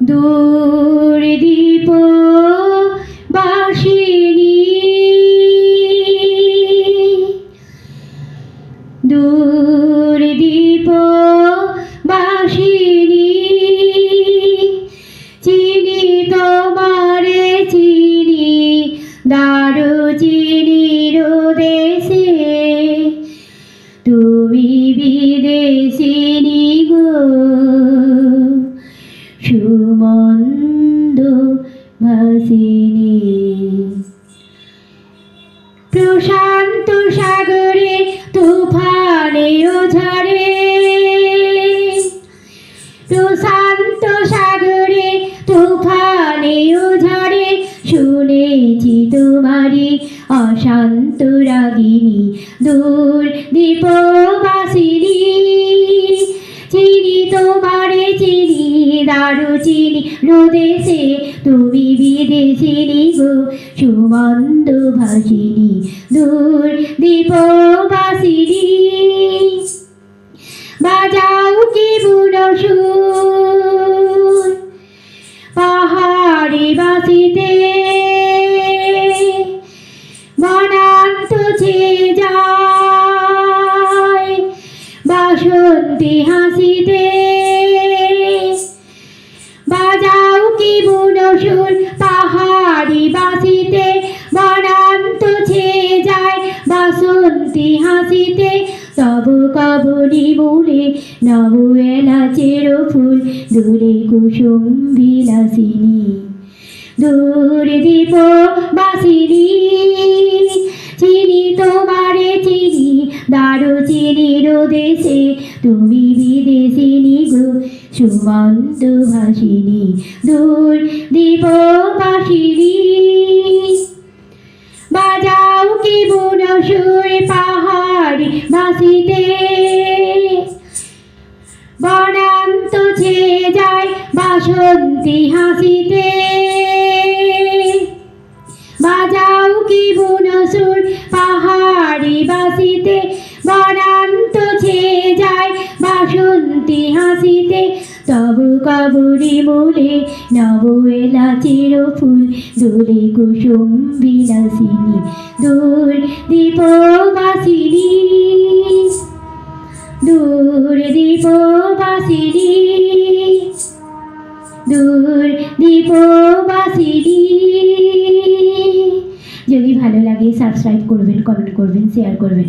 দূর দীপ বাসিনী, দূর দীপ বাসিনী, চিনি তোমারে চিনি দারুচিনির দেশে, তুমি বিদেশিনী গো সুমন্দ ভাসিনী। প্রশান্ত সাগরে তুফানে ঝড়ে, প্রশান্ত সাগরে তুফানে ঝড়ে, শুনেছি তোমারি অশান্ত রাগিনী। দূর দীপ বাসিনী, চিনি তোমারে চিনি দারুচিনি রোদেশে, তুমি বিদেশিনী গো সুমন্দ ভাসিনী। দূর দীপ বাসিনী, বাজাও কি বুড়ো সুর পাহাড়ি বাসিতে, বনান্ত ছেয়ে যায় বাসন্তী হাসিতে। বাজাও কি বুড়ো সুর পাহাড়ি বাসিতে, বনান্ত ছেয়ে যায় বাসন্তী হাসিতে। তব কবরী মূলে নব এলাচের ফুল, দূরে কুসুম বিলাসিনী। দূর দীপ বাসিনী, চিনি তোমারে চিনি দারুচিনির দেশে, তুমি বিদেশিনী গো সুমন্দ ভাসিনী। দূর দীপ বাসিনী, বাজাও কি বুড়ো সুর পাহাড়ি বাসিতে, বনান্ত ছেয়ে যায় বাসন্তী হাসিতে। বাজাও কি বুড়ো সুর পাহাড়ি বাসিতে, বনান্ত ছেয়ে যায় বাসন্তী হাসিতে। তব কবরী মূলে নব এলাচের ফুল, দূরে কুসুম বিলাসিনী। দূর দীপ বাসিনী, দূর দীপ বাসিনী, দূর দীপ বাসিনী। যদি ভালো লাগে সাবস্ক্রাইব করবেন, কমেন্ট করবেন, শেয়ার করবেন।